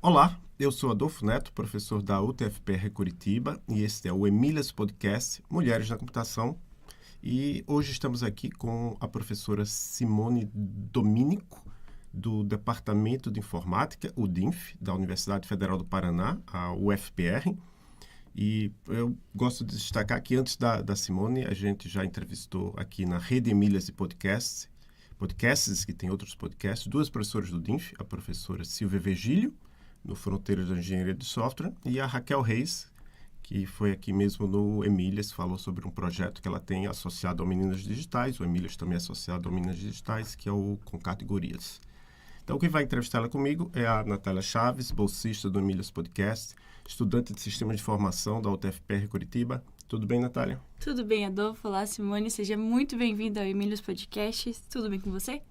Olá, eu sou Adolfo Neto, professor da UTFPR Curitiba, e este é o Emílias Podcast Mulheres na Computação. E hoje estamos aqui com a professora Simone Dominico, do Departamento de Informática, o DINF, da Universidade Federal do Paraná, a UFPR. E eu gosto de destacar que antes da Simone, a gente já entrevistou aqui na Rede Emílias de Podcasts, que tem outros podcasts, duas professoras do DINF, a professora Silvia Virgílio, no Fronteiras da Engenharia de Software, e a Raquel Reis, que foi aqui mesmo no Emílias, falou sobre um projeto que ela tem associado ao Meninas Digitais, o Emílias também é associado ao Meninas Digitais, que é o Com Categorias. Então, quem vai entrevistá-la comigo é a Natália Chaves, bolsista do Emílias Podcast, estudante de Sistema de Informação da UTFPR Curitiba. Tudo bem, Natália? Tudo bem, Adolfo. Olá, Simone. Seja muito bem-vinda ao Emílias Podcast. Tudo bem com você?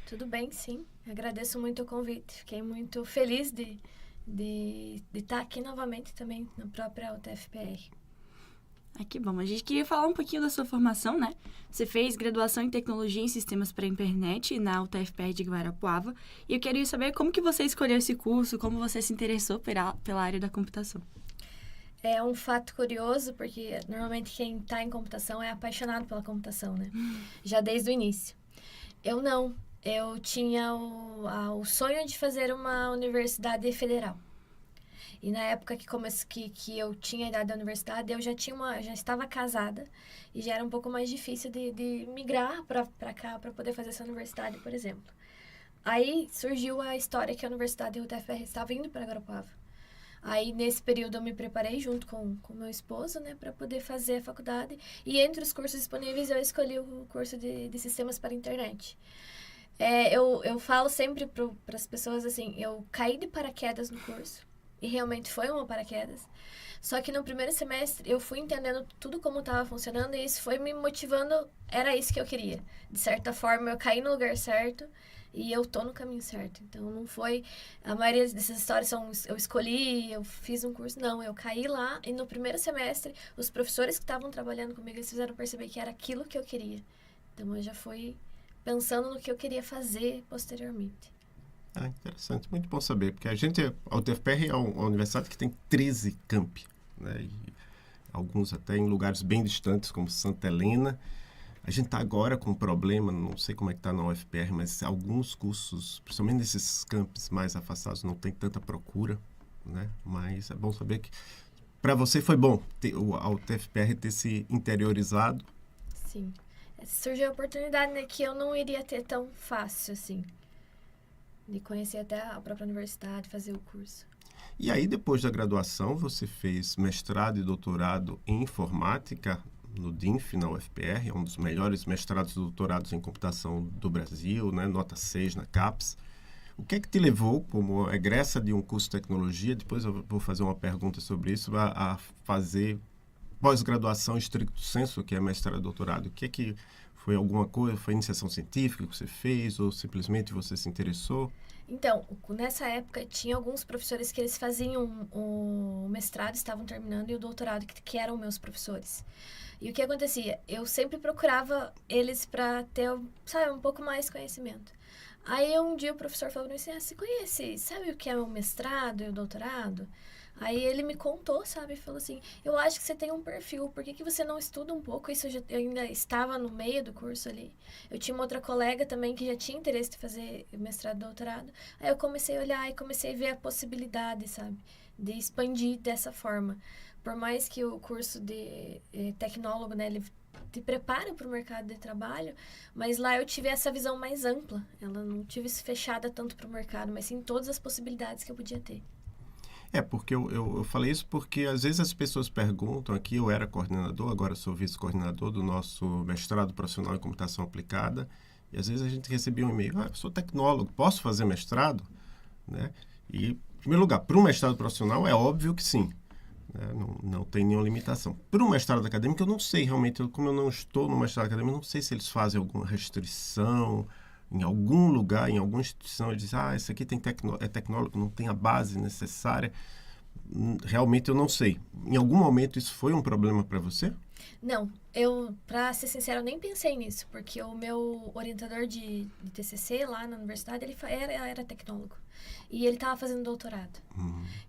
Tudo bem, sim. Agradeço muito o convite. Fiquei muito feliz de estar aqui novamente também na própria UTFPR. Que bom. A gente queria falar um pouquinho da sua formação, né? Você fez graduação em Tecnologia em Sistemas para a Internet na UTFPR de Guarapuava. E eu queria saber como que você escolheu esse curso, como você se interessou pela área da computação. É um fato curioso, porque normalmente quem está em computação é apaixonado pela computação, né? Já desde o início. Eu não. Eu tinha o sonho de fazer uma universidade federal. E na época que eu tinha a idade da universidade, eu já estava casada e já era um pouco mais difícil de migrar para cá para poder fazer essa universidade, por exemplo. Aí surgiu a história que a Universidade UTFPR estava indo para Guarapuava. Aí, nesse período, eu me preparei junto com meu esposo, né, para poder fazer a faculdade. E entre os cursos disponíveis, eu escolhi o curso de Sistemas para a Internet. Eu falo sempre para as pessoas assim, eu caí de paraquedas no curso, e realmente foi uma paraquedas. Só que no primeiro semestre eu fui entendendo tudo como estava funcionando e isso foi me motivando, era isso que eu queria. De certa forma, eu caí no lugar certo e eu tô no caminho certo. Então não foi, a maioria dessas histórias são, eu escolhi, eu fiz um curso, não, eu caí lá e no primeiro semestre os professores que estavam trabalhando comigo, eles fizeram perceber que era aquilo que eu queria. Então eu já fui pensando no que eu queria fazer posteriormente. Interessante, muito bom saber, porque a UTFPR é uma universidade que tem 13 campi, né? E alguns até em lugares bem distantes, como Santa Helena. A gente está agora com um problema, não sei como é que está na UFPR, mas alguns cursos, principalmente nesses campos mais afastados, não tem tanta procura, né? Mas é bom saber que para você foi bom a UTFPR ter se interiorizado. Sim. Surgiu a oportunidade, né, que eu não iria ter tão fácil assim, de conhecer até a própria universidade, fazer o curso. E aí, depois da graduação, você fez mestrado e doutorado em informática no DINF, na UFPR, é um dos melhores mestrados e doutorados em computação do Brasil, né? Nota 6 na CAPES. O que é que te levou, como egressa de um curso de tecnologia, depois eu vou fazer uma pergunta sobre isso, a fazer pós-graduação estricto sensu, que é mestrado e doutorado? O que é que foi alguma coisa? Foi iniciação científica que você fez ou simplesmente você se interessou? Então, nessa época, tinha alguns professores que eles faziam o mestrado, estavam terminando, e o doutorado, que eram meus professores. E o que acontecia? Eu sempre procurava eles para ter, sabe, um pouco mais conhecimento. Aí, um dia, o professor falou assim, você conhece, sabe o que é o mestrado e o doutorado? Aí ele me contou, sabe, falou assim, eu acho que você tem um perfil, por que você não estuda um pouco? Isso eu ainda estava no meio do curso ali. Eu tinha uma outra colega também que já tinha interesse de fazer mestrado e doutorado. Aí eu comecei a olhar e comecei a ver a possibilidade, sabe, de expandir dessa forma. Por mais que o curso de tecnólogo, né, ele te prepara para o mercado de trabalho, mas lá eu tive essa visão mais ampla. Ela não tive fechada tanto para o mercado, mas sim todas as possibilidades que eu podia ter. Porque eu falei isso porque às vezes as pessoas perguntam, aqui eu era coordenador, agora sou vice-coordenador do nosso mestrado profissional em computação aplicada, e às vezes a gente recebia um e-mail, eu sou tecnólogo, posso fazer mestrado? Né? E, em primeiro lugar, para um mestrado profissional é óbvio que sim, né? Não tem nenhuma limitação. Para um mestrado acadêmico eu não sei realmente, como eu não estou no mestrado acadêmico, eu não sei se eles fazem alguma restrição, em algum lugar, em alguma instituição, eles dizem, isso aqui é tecnólogo, não tem a base necessária. Realmente eu não sei. Em algum momento isso foi um problema para você? Não, Pra ser sincera, eu nem pensei nisso, porque o meu orientador de TCC lá na universidade, ele era tecnólogo. E ele estava fazendo doutorado.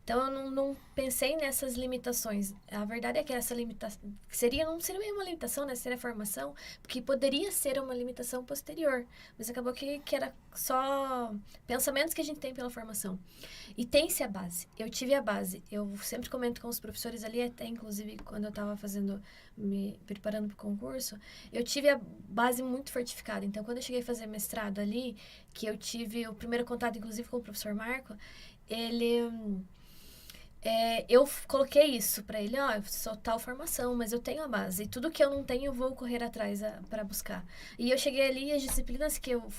Então, eu não pensei nessas limitações. A verdade é que essa limitação não seria uma limitação, né? Seria formação, porque poderia ser uma limitação posterior. Mas acabou que era só pensamentos que a gente tem pela formação. E tem-se a base. Eu tive a base. Eu sempre comento com os professores ali, até inclusive quando eu estava me preparando para o concurso, eu tive a base muito fortificada. Então, quando eu cheguei a fazer mestrado ali, que eu tive o primeiro contato, inclusive, com o professor Marco, eu coloquei isso para ele, eu sou tal formação, mas eu tenho a base. E tudo que eu não tenho, eu vou correr atrás para buscar. E eu cheguei ali, as disciplinas que eu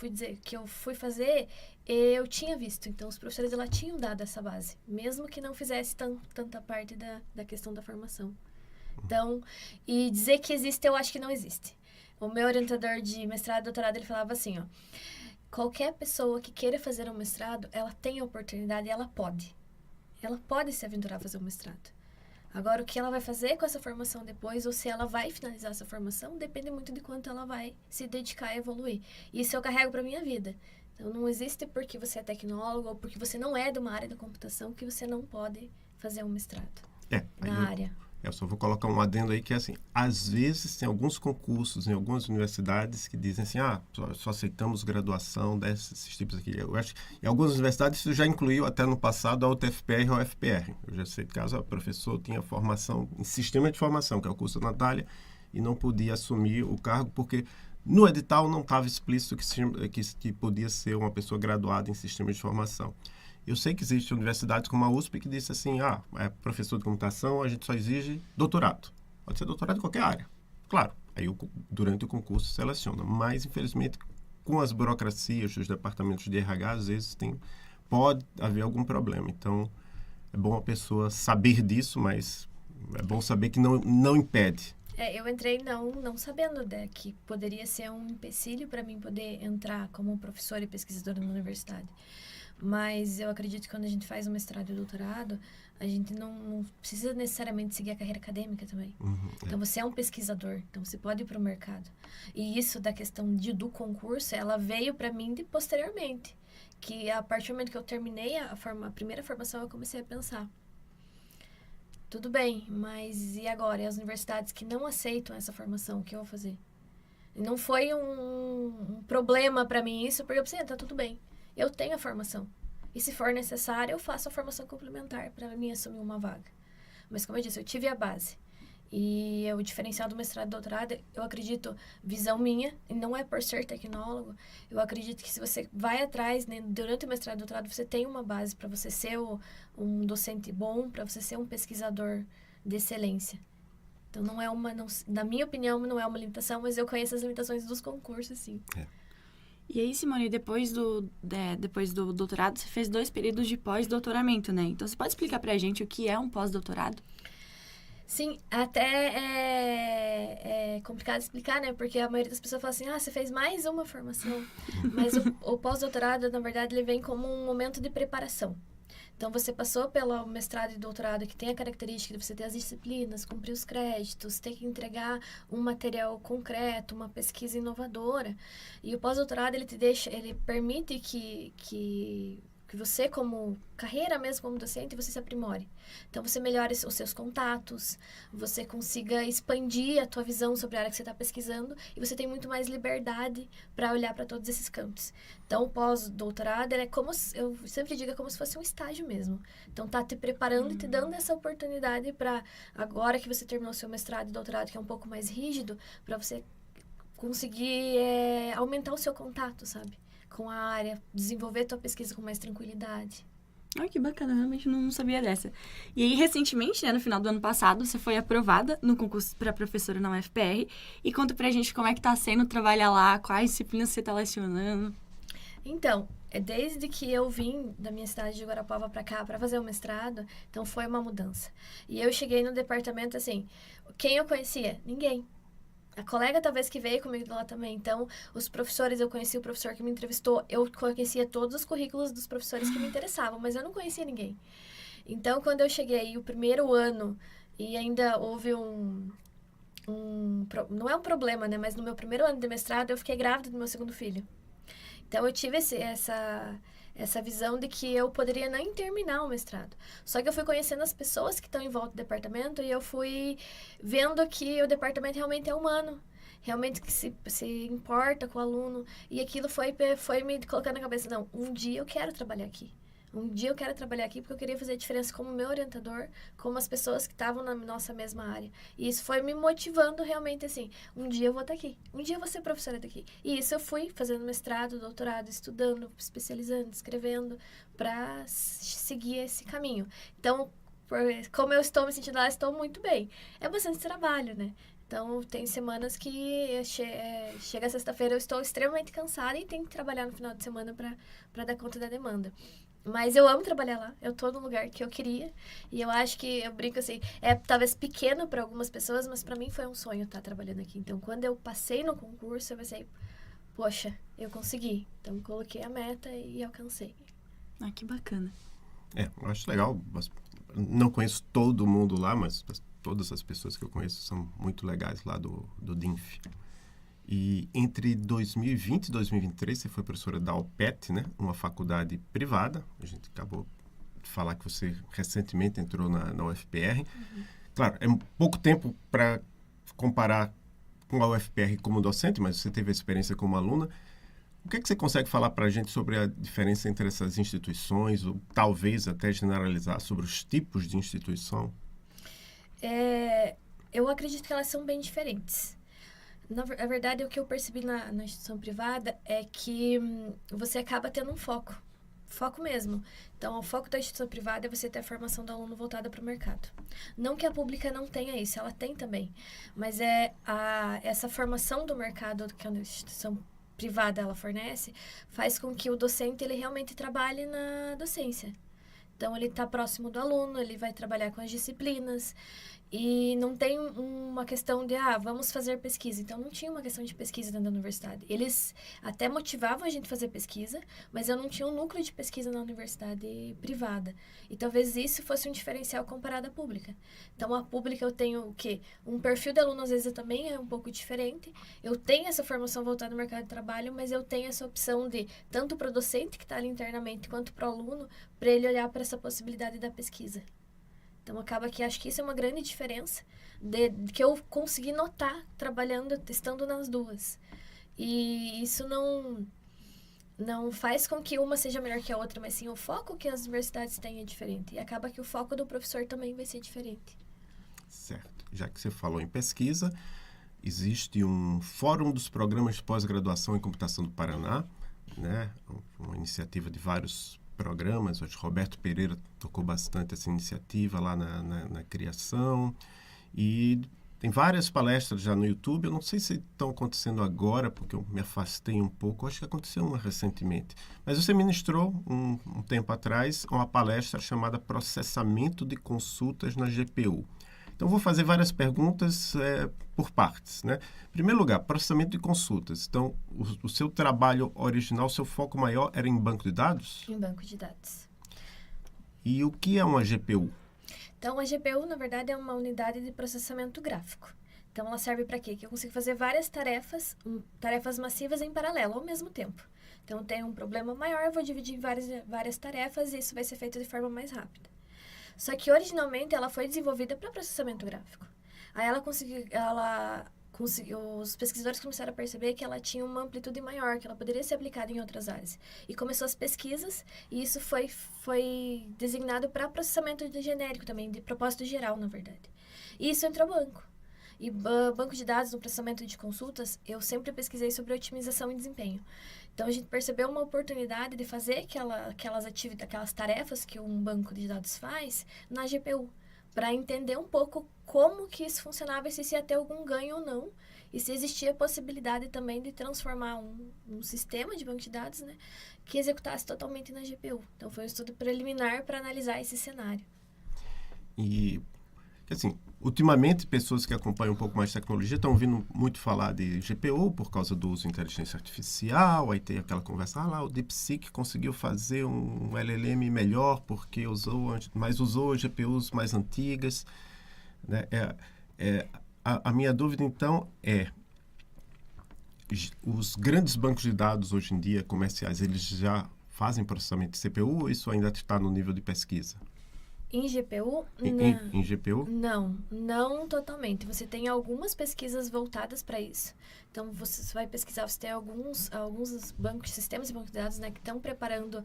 fui fazer, eu tinha visto. Então, os professores, ela tinham dado essa base, mesmo que não fizesse tanta parte da questão da formação. Então, e dizer que existe, eu acho que não existe. O meu orientador de mestrado e doutorado, ele falava assim, qualquer pessoa que queira fazer um mestrado, ela tem a oportunidade e ela pode. Ela pode se aventurar a fazer um mestrado. Agora, o que ela vai fazer com essa formação depois, ou se ela vai finalizar essa formação, depende muito de quanto ela vai se dedicar a evoluir. Isso eu carrego para minha vida. Então, não existe porque você é tecnólogo ou porque você não é de uma área da computação que você não pode fazer um mestrado na área. Eu só vou colocar um adendo aí que é assim, às vezes tem alguns concursos em algumas universidades que dizem assim, só aceitamos graduação desses tipos aqui. Eu acho que em algumas universidades isso já incluiu até no passado a UTFPR e a UFPR. Eu já sei que caso o professor tinha formação em sistema de formação, que é o curso da Natália, e não podia assumir o cargo porque no edital não estava explícito que podia ser uma pessoa graduada em sistema de formação. Eu sei que existem universidades como a USP que disse assim, é professor de computação, a gente só exige doutorado. Pode ser doutorado em qualquer área. Claro, aí durante o concurso seleciona. Mas, infelizmente, com as burocracias dos departamentos de RH, às vezes pode haver algum problema. Então, é bom a pessoa saber disso, mas é bom saber que não impede. Eu entrei não sabendo que poderia ser um empecilho para mim poder entrar como professora e pesquisadora na universidade. Mas eu acredito que quando a gente faz um mestrado e doutorado, a gente não precisa necessariamente seguir a carreira acadêmica também. Então, você é um pesquisador, então você pode ir para o mercado. E isso da questão do concurso, ela veio para mim posteriormente. Que a partir do momento que eu terminei a primeira formação, eu comecei a pensar. Tudo bem, mas e agora? E as universidades que não aceitam essa formação, o que eu vou fazer? E não foi um problema para mim isso, porque eu pensei, tá tudo bem. Eu tenho a formação. E se for necessário, eu faço a formação complementar para mim assumir uma vaga. Mas, como eu disse, eu tive a base. E o diferencial do mestrado e doutorado, eu acredito, visão minha, e não é por ser tecnólogo, eu acredito que se você vai atrás, né, durante o mestrado e doutorado, você tem uma base para você ser um docente bom, para você ser um pesquisador de excelência. Então, na minha opinião, não é uma limitação, mas eu conheço as limitações dos concursos, sim. E aí, Simone, depois do doutorado, você fez 2 períodos de pós-doutoramento, né? Então, você pode explicar pra gente o que é um pós-doutorado? Sim, até é complicado explicar, né? Porque a maioria das pessoas fala assim, você fez mais uma formação. Mas o pós-doutorado, na verdade, ele vem como um momento de preparação. Então, você passou pelo mestrado e doutorado, que tem a característica de você ter as disciplinas, cumprir os créditos, ter que entregar um material concreto, uma pesquisa inovadora. E o pós-doutorado, ele permite que você, como carreira mesmo, como docente, você se aprimore. Então, você melhore os seus contatos, você consiga expandir a tua visão sobre a área que você está pesquisando e você tem muito mais liberdade para olhar para todos esses campos. Então, o pós-doutorado, eu sempre digo, é como se fosse um estágio mesmo. Então, tá te preparando e te dando essa oportunidade para, agora que você terminou o seu mestrado e doutorado, que é um pouco mais rígido, para você conseguir aumentar o seu contato, sabe? Com a área, desenvolver tua pesquisa com mais tranquilidade. Ai, que bacana, realmente não sabia dessa. E aí, recentemente, né, no final do ano passado, você foi aprovada no concurso para professora na UFPR. E conta pra gente como é que tá sendo trabalhar lá, quais disciplinas você tá lecionando. Então, desde que eu vim da minha cidade de Guarapuava para cá para fazer o mestrado, então foi uma mudança. E eu cheguei no departamento, assim, quem eu conhecia? Ninguém. A colega, talvez, que veio comigo de lá também. Então, os professores, eu conheci o professor que me entrevistou. Eu conhecia todos os currículos dos professores que me interessavam, mas eu não conhecia ninguém. Então, quando eu cheguei o primeiro ano, e ainda houve não é um problema, né? Mas no meu primeiro ano de mestrado, eu fiquei grávida do meu segundo filho. Então, eu tive essa visão de que eu poderia nem terminar o mestrado. Só que eu fui conhecendo as pessoas que estão em volta do departamento e eu fui vendo que o departamento realmente é humano. Realmente que se importa com o aluno. E aquilo foi me colocando na cabeça, não, um dia eu quero trabalhar aqui. Um dia eu quero trabalhar aqui porque eu queria fazer a diferença como meu orientador, como as pessoas que estavam na nossa mesma área. E isso foi me motivando realmente assim, um dia eu vou estar aqui, um dia eu vou ser professora daqui. E isso eu fui fazendo mestrado, doutorado, estudando, especializando, escrevendo, para seguir esse caminho. Então, como eu estou me sentindo lá, estou muito bem. É bastante trabalho, né? Então, tem semanas que chega sexta-feira, eu estou extremamente cansada e tenho que trabalhar no final de semana para dar conta da demanda. Mas eu amo trabalhar lá, eu tô no lugar que eu queria. E eu acho que, eu brinco assim, talvez pequeno para algumas pessoas, mas para mim foi um sonho estar trabalhando aqui. Então, quando eu passei no concurso, eu pensei, poxa, eu consegui. Então, coloquei a meta e alcancei. Ah, que bacana. Eu acho legal. Não conheço todo mundo lá, mas todas as pessoas que eu conheço são muito legais lá do DINF. E entre 2020 e 2023, você foi professora da UPET, né? Uma faculdade privada. A gente acabou de falar que você recentemente entrou na UFPR. Uhum. Claro, é pouco tempo para comparar com a UFPR como docente, mas você teve a experiência como aluna. O que você consegue falar para a gente sobre a diferença entre essas instituições, ou talvez até generalizar sobre os tipos de instituição? Eu acredito que elas são bem diferentes. Na verdade, o que eu percebi na instituição privada é que você acaba tendo um foco mesmo. Então, o foco da instituição privada é você ter a formação do aluno voltada para o mercado. Não que a pública não tenha isso, ela tem também. Mas essa formação do mercado que a instituição privada ela fornece, faz com que o docente ele realmente trabalhe na docência. Então, ele está próximo do aluno, ele vai trabalhar com as disciplinas. E não tem uma questão de, vamos fazer pesquisa. Então, não tinha uma questão de pesquisa dentro da universidade. Eles até motivavam a gente a fazer pesquisa, mas eu não tinha um núcleo de pesquisa na universidade privada. E talvez isso fosse um diferencial comparado à pública. Então, a pública eu tenho o quê? Um perfil de aluno, às vezes, também é um pouco diferente. Eu tenho essa formação voltada no mercado de trabalho, mas eu tenho essa opção de, tanto para o docente que está ali internamente, quanto para o aluno, para ele olhar para essa possibilidade da pesquisa. Então, acaba que acho que isso é uma grande diferença que eu consegui notar trabalhando, testando nas duas. E isso não faz com que uma seja melhor que a outra, mas sim o foco que as universidades têm é diferente. E acaba que o foco do professor também vai ser diferente. Certo. Já que você falou em pesquisa, existe um Fórum dos Programas de Pós-Graduação em Computação do Paraná, né? Uma iniciativa de vários programas. Hoje Roberto Pereira tocou bastante essa iniciativa lá na criação, e tem várias palestras já no YouTube. Eu não sei se estão acontecendo agora, porque eu me afastei um pouco. Acho que aconteceu uma recentemente, mas você ministrou um tempo atrás uma palestra chamada Processamento de Consultas na GPU. Então, vou fazer várias perguntas por partes, né? Em primeiro lugar, processamento de consultas. Então, o seu trabalho original, seu foco maior era em banco de dados? Em banco de dados. E o que é uma GPU? Então, a GPU, na verdade, é uma unidade de processamento gráfico. Então, ela serve para quê? Que eu consigo fazer várias tarefas massivas em paralelo, ao mesmo tempo. Então, eu tenho um problema maior, eu vou dividir em várias tarefas e isso vai ser feito de forma mais rápida. Só que, originalmente, ela foi desenvolvida para processamento gráfico. Aí, os pesquisadores começaram a perceber que ela tinha uma amplitude maior, que ela poderia ser aplicada em outras áreas. E começou as pesquisas, e isso foi designado para processamento de genérico também, de propósito geral, na verdade. E isso entrou banco. E banco de dados no processamento de consultas, eu sempre pesquisei sobre otimização e desempenho. Então, a gente percebeu uma oportunidade de fazer aquelas tarefas que um banco de dados faz na GPU, para entender um pouco como que isso funcionava e se ia ter algum ganho ou não, e se existia a possibilidade também de transformar um sistema de banco de dados, né, que executasse totalmente na GPU. Então, foi um estudo preliminar para analisar esse cenário. E, assim, ultimamente, pessoas que acompanham um pouco mais de tecnologia estão ouvindo muito falar de GPU por causa do uso de inteligência artificial. Aí tem aquela conversa, lá o DeepSeek conseguiu fazer um LLM melhor porque usou GPUs mais antigas, né? a minha dúvida, então, é os grandes bancos de dados hoje em dia, comerciais, eles já fazem processamento de CPU ou isso ainda está no nível de pesquisa? Em GPU, Em GPU? não totalmente. Você tem algumas pesquisas voltadas para isso. Então, você vai pesquisar, você tem alguns bancos, sistemas de banco de dados, né, que estão preparando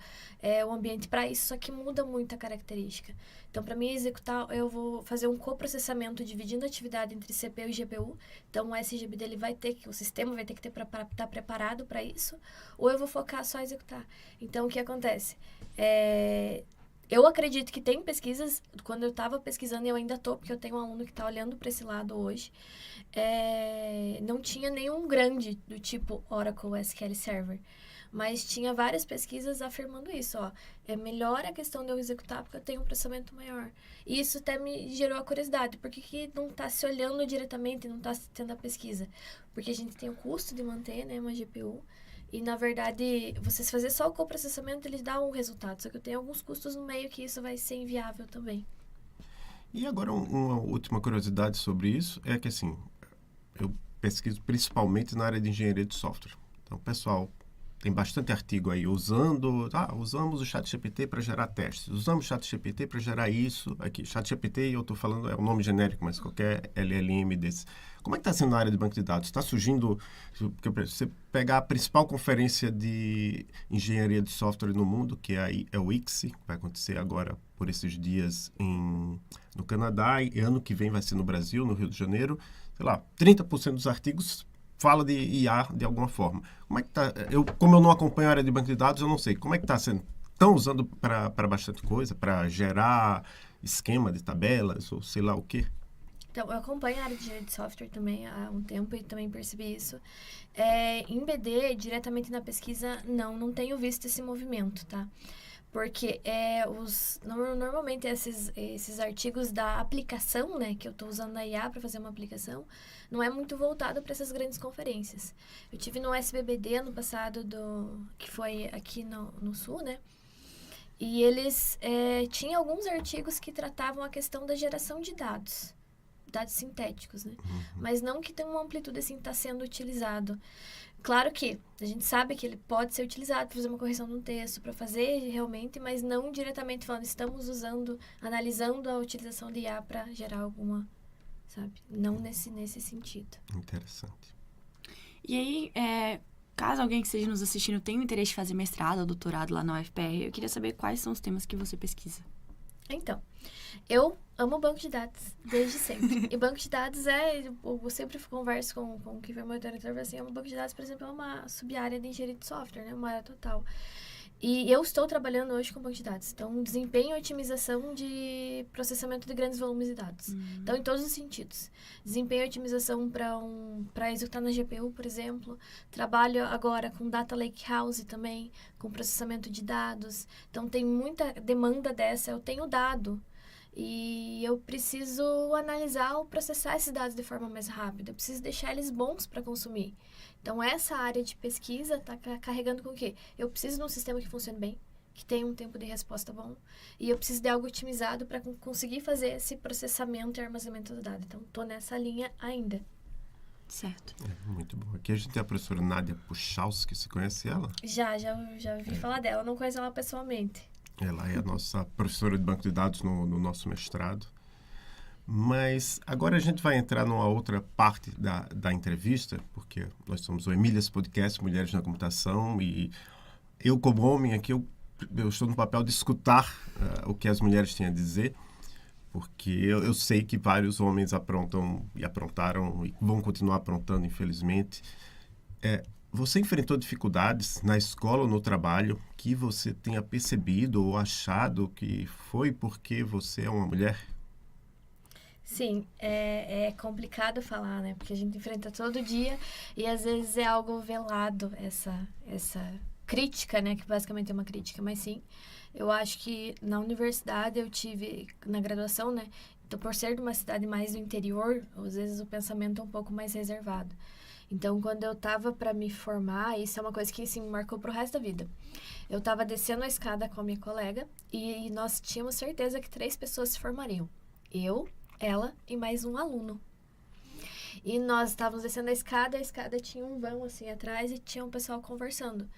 o ambiente para isso, só que muda muito a característica. Então, para mim executar, eu vou fazer um coprocessamento dividindo a atividade entre CPU e GPU. Então, o SGBD ele o sistema vai ter que estar preparado para isso, ou eu vou focar só em executar. Então, o que acontece? Eu acredito que tem pesquisas, quando eu estava pesquisando, e eu ainda estou, porque eu tenho um aluno que está olhando para esse lado hoje, não tinha nenhum grande do tipo Oracle SQL Server, mas tinha várias pesquisas afirmando isso, é melhor a questão de eu executar porque eu tenho um processamento maior. E isso até me gerou a curiosidade, por que não está se olhando diretamente, não está tendo a pesquisa? Porque a gente tem o custo de manter, né, uma GPU, e, na verdade, você fazer só o coprocessamento, ele dá um resultado. Só que eu tenho alguns custos no meio que isso vai ser inviável também. E agora, uma última curiosidade sobre isso é que, assim, eu pesquiso principalmente na área de engenharia de software. Então, pessoal, tem bastante artigo aí usamos o ChatGPT para gerar testes, usamos o ChatGPT para gerar isso aqui. ChatGPT, eu estou falando, é um nome genérico, mas qualquer LLM desse. Como é que está sendo na área de banco de dados? Está surgindo, se você pegar a principal conferência de engenharia de software no mundo, que é o ICSE, que vai acontecer agora por esses dias no Canadá, e ano que vem vai ser no Brasil, no Rio de Janeiro, sei lá, 30% dos artigos fala de IA de alguma forma. Como é que tá? Como eu não acompanho a área de banco de dados, eu não sei. Como é que está sendo? Estão usando para bastante coisa, para gerar esquema de tabelas ou sei lá o quê? Então, eu acompanho a área de engenharia de software também há um tempo e também percebi isso. Em BD, diretamente na pesquisa, não tenho visto esse movimento, tá? Porque normalmente esses artigos da aplicação, né, que eu estou usando a IA para fazer uma aplicação, não é muito voltado para essas grandes conferências. Eu tive no SBBD ano passado, que foi aqui no Sul, né? E eles tinham alguns artigos que tratavam a questão da geração de dados sintéticos, né? Uhum. Mas não que tem uma amplitude assim está sendo utilizado. Claro que a gente sabe que ele pode ser utilizado para fazer uma correção de um texto, para fazer realmente, mas não diretamente falando, estamos analisando a utilização de IA para gerar alguma, sabe? Não nesse sentido. Interessante. E aí, caso alguém que esteja nos assistindo tenha o interesse de fazer mestrado ou doutorado lá na UFPR, eu queria saber quais são os temas que você pesquisa. Então, eu amo banco de dados, desde sempre. E banco de dados eu sempre converso com quem foi meu orientador, assim, um banco de dados, por exemplo, é uma sub-área de engenharia de software, né? Uma área total. E eu estou trabalhando hoje com banco de dados. Então, desempenho e otimização de processamento de grandes volumes de dados. Então, em todos os sentidos. Desempenho e otimização para executar na GPU, por exemplo. Trabalho agora com Data Lakehouse também, com processamento de dados. Então, tem muita demanda dessa. Eu tenho dado. E eu preciso analisar ou processar esses dados de forma mais rápida. Eu preciso deixar eles bons para consumir. Então, essa área de pesquisa está carregando com o quê? Eu preciso de um sistema que funcione bem, que tenha um tempo de resposta bom, e eu preciso de algo otimizado para conseguir fazer esse processamento e armazenamento do dado. Então, estou nessa linha ainda. Certo. Muito bom. Aqui a gente tem a professora Nádia Puchalski, você conhece ela? Já ouvi falar dela, não conheço ela pessoalmente. Ela é a nossa professora de banco de dados no nosso mestrado. Mas agora a gente vai entrar numa outra parte da entrevista, porque nós somos o Emílias Podcast, Mulheres na Computação, e eu, como homem aqui, eu estou no papel de escutar o que as mulheres têm a dizer, porque eu sei que vários homens aprontam e aprontaram e vão continuar aprontando, infelizmente. Você enfrentou dificuldades na escola ou no trabalho que você tenha percebido ou achado que foi porque você é uma mulher? Sim, é complicado falar, né? Porque a gente enfrenta todo dia e às vezes é algo velado essa crítica, né? Que basicamente é uma crítica, mas sim, eu acho que na universidade eu tive, na graduação, né? Então, por ser de uma cidade mais do interior, às vezes o pensamento é um pouco mais reservado. Então, quando eu tava para me formar, isso é uma coisa que, assim, me marcou pro resto da vida. Eu tava descendo a escada com a minha colega e nós tínhamos certeza que 3 pessoas se formariam. Eu, ela e mais um aluno. E nós estávamos descendo a escada tinha um vão assim atrás e tinha um pessoal conversando.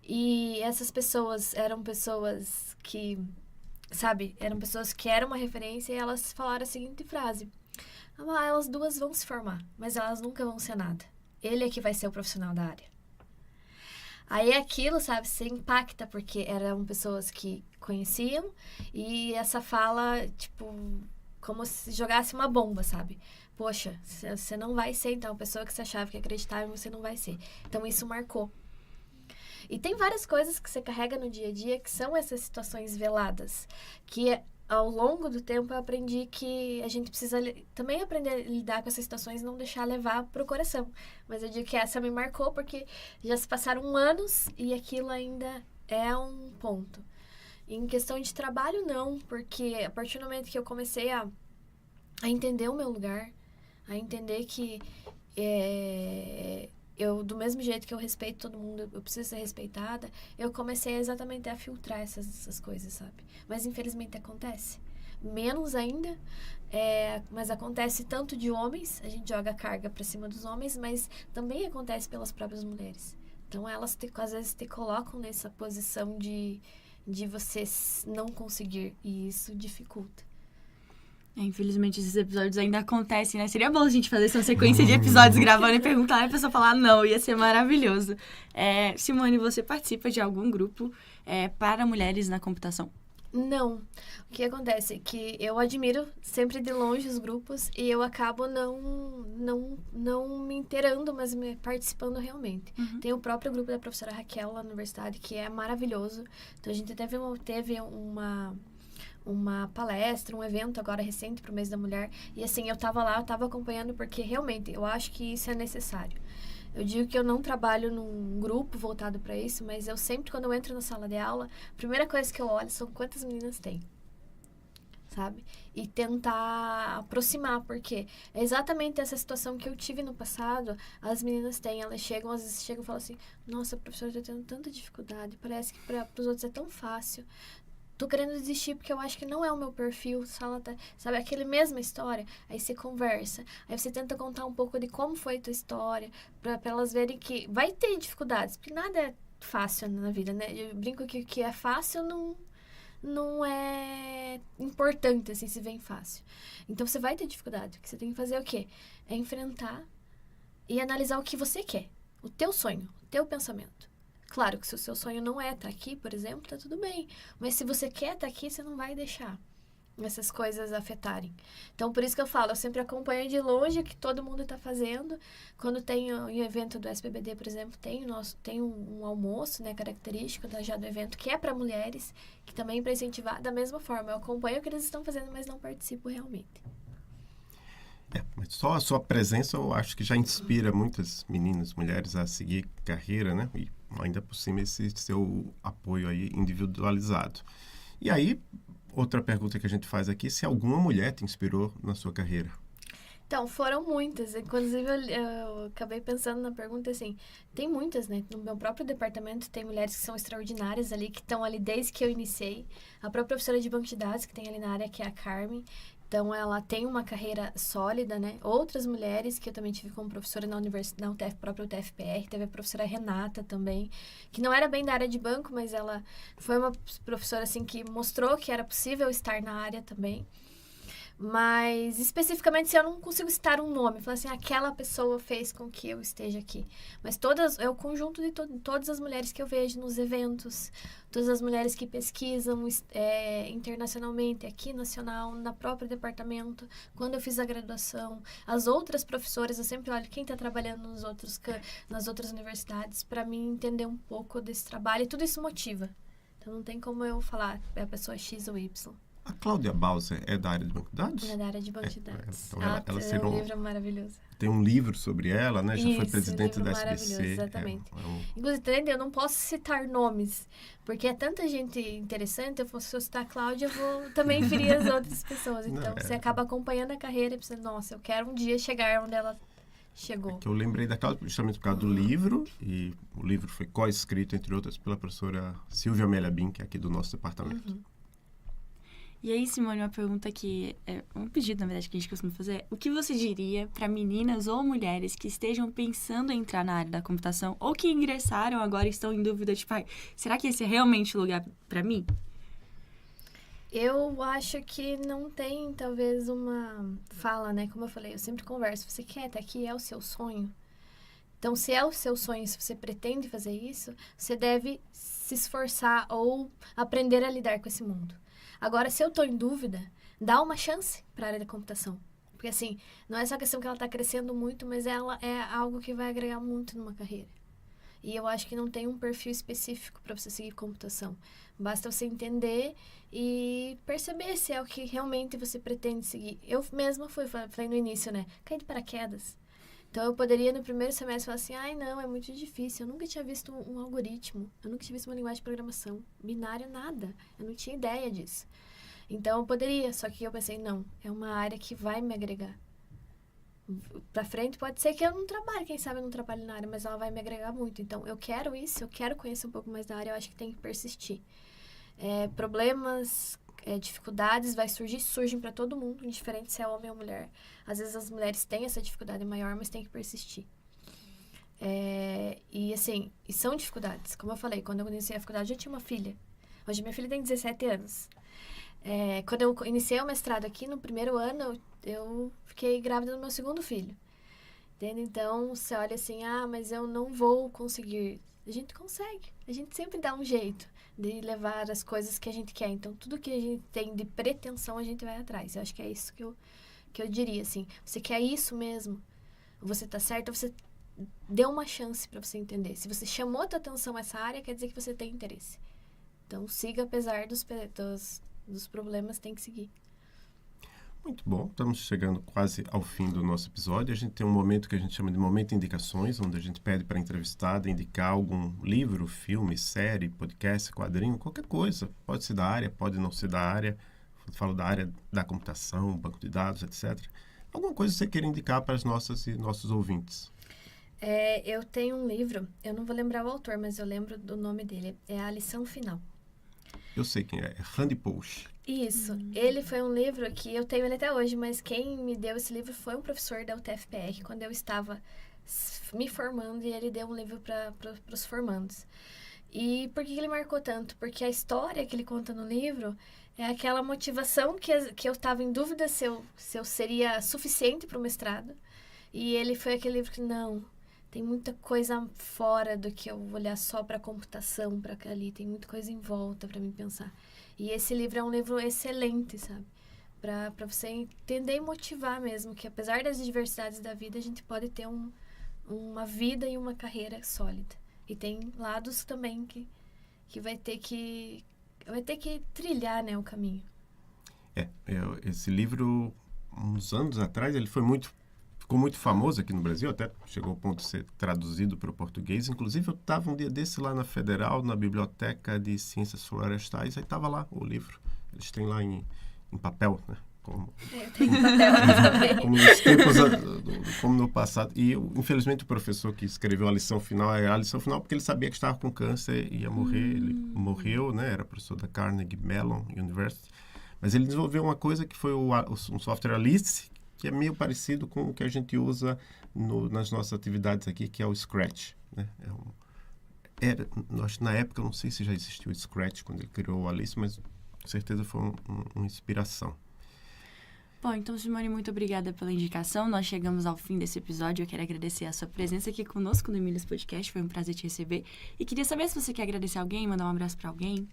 E essas pessoas eram pessoas que, sabe, eram pessoas que eram uma referência e elas falaram a seguinte frase: ah, elas duas vão se formar, mas elas nunca vão ser nada. Ele é que vai ser o profissional da área. Aí aquilo, sabe, se impacta, porque eram pessoas que conheciam e essa fala, tipo, como se jogasse uma bomba, sabe? Poxa, você não vai ser, então, a pessoa que você achava que acreditava, você não vai ser. Então, isso marcou. E tem várias coisas que você carrega no dia a dia que são essas situações veladas, que ao longo do tempo eu aprendi que a gente precisa também aprender a lidar com essas situações e não deixar levar pro coração. Mas eu digo que essa me marcou porque já se passaram anos e aquilo ainda é um ponto. Em questão de trabalho, não, porque a partir do momento que eu comecei a entender o meu lugar, a entender que eu, do mesmo jeito que eu respeito todo mundo, eu preciso ser respeitada, eu comecei exatamente a filtrar essas coisas, sabe? Mas infelizmente acontece. Menos ainda, mas acontece tanto de homens, a gente joga carga pra cima dos homens, mas também acontece pelas próprias mulheres. Então elas às vezes te colocam nessa posição de você não conseguir, e isso dificulta. Infelizmente, esses episódios ainda acontecem, né? Seria bom a gente fazer essa sequência de episódios gravando e perguntar e a pessoa falar não, ia ser maravilhoso. Simone, você participa de algum grupo para mulheres na computação? Não. O que acontece é que eu admiro sempre de longe os grupos e eu acabo não me inteirando, mas me participando realmente. Uhum. Tem o próprio grupo da professora Raquel lá na universidade, que é maravilhoso. Então, a gente teve uma palestra, um evento agora recente pro mês da mulher. E assim, eu tava lá, eu tava acompanhando porque realmente eu acho que isso é necessário. Eu digo que eu não trabalho num grupo voltado para isso, mas eu sempre, quando eu entro na sala de aula, a primeira coisa que eu olho são quantas meninas tem, sabe? E tentar aproximar, porque é exatamente essa situação que eu tive no passado. As meninas têm, elas chegam, às vezes chegam e falam assim: nossa, professora, eu tô tendo tanta dificuldade, parece que para os outros é tão fácil. Tô querendo desistir porque eu acho que não é o meu perfil, sabe, aquele mesma história. Aí você conversa, aí você tenta contar um pouco de como foi a tua história, pra elas verem que vai ter dificuldades, porque nada é fácil na vida, né? Eu brinco que o que é fácil não é importante, assim, se vem fácil. Então, você vai ter dificuldade. O que você tem que fazer é o quê? É enfrentar e analisar o que você quer, o teu sonho, o teu pensamento. Claro que se o seu sonho não é estar aqui, por exemplo, tá tudo bem. Mas se você quer estar aqui, você não vai deixar essas coisas afetarem. Então, por isso que eu falo, eu sempre acompanho de longe o que todo mundo está fazendo. Quando tem um evento do SPBD, por exemplo, tem um almoço, né, característico já do evento, que é para mulheres, que também é para incentivar da mesma forma. Eu acompanho o que eles estão fazendo, mas não participo realmente. Mas só a sua presença eu acho que já inspira muitas meninas, mulheres a seguir carreira, né? E ainda por cima esse seu apoio aí individualizado. E aí, outra pergunta que a gente faz aqui, se alguma mulher te inspirou na sua carreira? Então, foram muitas. Inclusive, eu acabei pensando na pergunta assim, tem muitas, né? No meu próprio departamento tem mulheres que são extraordinárias ali, que estão ali desde que eu iniciei. A própria professora de banco de dados que tem ali na área, que é a Carmen. Então, ela tem uma carreira sólida, né? Outras mulheres que eu também tive como professora na própria UTFPR. Teve a professora Renata também, que não era bem da área de banco, mas ela foi uma professora, assim, que mostrou que era possível estar na área também. Mas, especificamente, se eu não consigo citar um nome, falar assim, aquela pessoa fez com que eu esteja aqui. Mas é o conjunto de todas as mulheres que eu vejo nos eventos, todas as mulheres que pesquisam internacionalmente, aqui nacional, na próprio departamento, quando eu fiz a graduação. As outras professoras, eu sempre olho quem está trabalhando nas outras universidades, para mim entender um pouco desse trabalho, e tudo isso motiva. Então, não tem como eu falar, é a pessoa X ou Y. A Cláudia Bauser é da área de banco de dados? É da área de banco de dados. Então ela é um livro maravilhoso. Tem um livro sobre ela, né? Já foi presidente da SBC. Exatamente. Inclusive, eu não posso citar nomes, porque é tanta gente interessante. Se eu citar a Cláudia, eu vou também ferir as outras pessoas. Então, você acaba acompanhando a carreira e pensa, nossa, eu quero um dia chegar onde ela chegou. Que eu lembrei da Cláudia justamente por causa do livro, e o livro foi co-escrito, entre outras, pela professora Silvia Melhabim, que é aqui do nosso departamento. Uhum. E aí, Simone, uma pergunta que é um pedido, na verdade, que a gente costuma fazer. O que você diria para meninas ou mulheres que estejam pensando em entrar na área da computação ou que ingressaram agora e estão em dúvida, tipo, será que esse é realmente o lugar para mim? Eu acho que não tem, talvez, uma fala, né? Como eu falei, eu sempre converso. Você quer estar aqui? É o seu sonho? Então, se é o seu sonho, se você pretende fazer isso, você deve se esforçar ou aprender a lidar com esse mundo. Agora, se eu estou em dúvida, dá uma chance para a área da computação. Porque, assim, não é só questão que ela está crescendo muito, mas ela é algo que vai agregar muito numa carreira. E eu acho que não tem um perfil específico para você seguir computação. Basta você entender e perceber se é o que realmente você pretende seguir. Eu mesma falei no início, né? Caí de paraquedas. Então, eu poderia, no primeiro semestre, falar assim, não, é muito difícil. Eu nunca tinha visto um algoritmo. Eu nunca tinha visto uma linguagem de programação. Binário, nada. Eu não tinha ideia disso. Então, eu poderia. Só que eu pensei, não, é uma área que vai me agregar. Pra frente, pode ser que eu não trabalhe. Quem sabe eu não trabalhe na área, mas ela vai me agregar muito. Então, eu quero isso. Eu quero conhecer um pouco mais da área. Eu acho que tem que persistir. Problemas... dificuldades surgem para todo mundo, indiferente se é homem ou mulher. Às vezes as mulheres têm essa dificuldade maior, mas tem que persistir. E assim, são dificuldades. Como eu falei, quando eu iniciei a faculdade, eu já tinha uma filha. Hoje minha filha tem 17 anos. Quando eu iniciei o mestrado aqui, no primeiro ano, eu fiquei grávida do meu segundo filho. Entende? Então, você olha assim, mas eu não vou conseguir. A gente consegue. A gente sempre dá um jeito de levar as coisas que a gente quer. Então, tudo que a gente tem de pretensão, a gente vai atrás. Eu acho que é isso que eu diria, assim. Você quer isso mesmo? Você tá certo? Você deu uma chance para você entender. Se você chamou a tua atenção a essa área, quer dizer que você tem interesse. Então, siga apesar dos problemas, tem que seguir. Muito bom, estamos chegando quase ao fim do nosso episódio. A gente tem um momento que a gente chama de momento de indicações, onde a gente pede para a entrevistada indicar algum livro, filme, série, podcast, quadrinho, qualquer coisa. Pode ser da área, pode não ser da área. Eu falo da área da computação, banco de dados, etc. Alguma coisa que você queira indicar para as nossas e nossos ouvintes? Eu tenho um livro, eu não vou lembrar o autor, mas eu lembro do nome dele. É A Lição Final. Eu sei quem é Randy Pausch. Isso. Ele foi um livro que eu tenho ele até hoje, mas quem me deu esse livro foi um professor da UTFPR, quando eu estava me formando, e ele deu um livro para os formandos. E por que ele marcou tanto? Porque a história que ele conta no livro é aquela motivação que eu estava em dúvida se eu seria suficiente para o mestrado. E ele foi aquele livro que, não, tem muita coisa fora do que eu olhar só para a computação, para ali, tem muita coisa em volta para mim pensar. E esse livro é um livro excelente, sabe? Para você entender e motivar mesmo, que apesar das diversidades da vida, a gente pode ter uma vida e uma carreira sólida. E tem lados também que vai ter que trilhar, né, o caminho. Esse livro, uns anos atrás, ele ficou muito famoso aqui no Brasil, até chegou ao ponto de ser traduzido para o português. Inclusive, eu estava um dia desse lá na Federal, na Biblioteca de Ciências Florestais, aí estava lá o livro. Eles têm lá em papel, né? Eu tenho papel também. Como nos tempos, como no passado. E, infelizmente, o professor que escreveu a lição final porque ele sabia que estava com câncer e ia morrer. Ele morreu, né? Era professor da Carnegie Mellon University. Mas ele desenvolveu uma coisa que foi um software Alice, que é meio parecido com o que a gente usa nas nossas atividades aqui, que é o Scratch, né? Na época, eu não sei se já existiu o Scratch quando ele criou o Alice, mas com certeza foi uma inspiração. Bom, então, Simone, muito obrigada pela indicação. Nós chegamos ao fim desse episódio. Eu quero agradecer a sua presença aqui conosco no Emílias Podcast. Foi um prazer te receber. E queria saber se você quer agradecer alguém, mandar um abraço para alguém.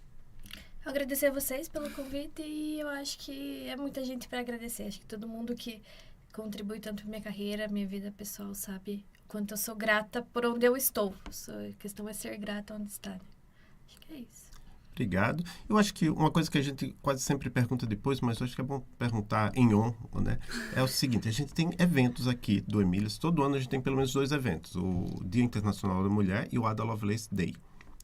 Eu agradecer a vocês pelo convite, e eu acho que é muita gente para agradecer. Acho que todo mundo que contribui tanto para minha carreira, minha vida pessoal, sabe o quanto eu sou grata por onde eu estou. A questão é ser grata onde está. Acho que é isso. Obrigado. Eu acho que uma coisa que a gente quase sempre pergunta depois, mas eu acho que é bom perguntar em on, né? É o seguinte, a gente tem eventos aqui do Emílias. Todo ano a gente tem pelo menos 2 eventos. O Dia Internacional da Mulher e o Ada Lovelace Day.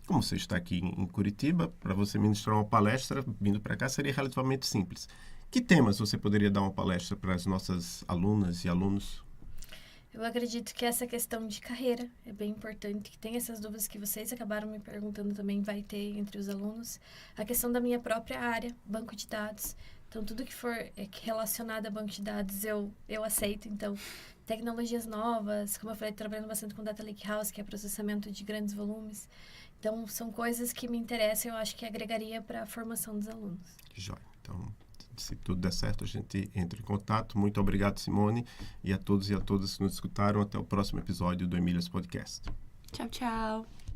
Como você está aqui em Curitiba, para você ministrar uma palestra, vindo para cá, seria relativamente simples. Que temas você poderia dar uma palestra para as nossas alunas e alunos? Eu acredito que essa questão de carreira é bem importante, que tem essas dúvidas que vocês acabaram me perguntando também, vai ter entre os alunos. A questão da minha própria área, banco de dados, Então, tudo que for relacionado a banco de dados, eu aceito. Então, tecnologias novas, como eu falei, trabalhando bastante com Data Lakehouse, que é processamento de grandes volumes. Então, são coisas que me interessam e eu acho que agregaria para a formação dos alunos. Jóia. Então, se tudo der certo, a gente entra em contato. Muito obrigado, Simone, e a todos e a todas que nos escutaram. Até o próximo episódio do Emílias Podcast. Tchau, tchau.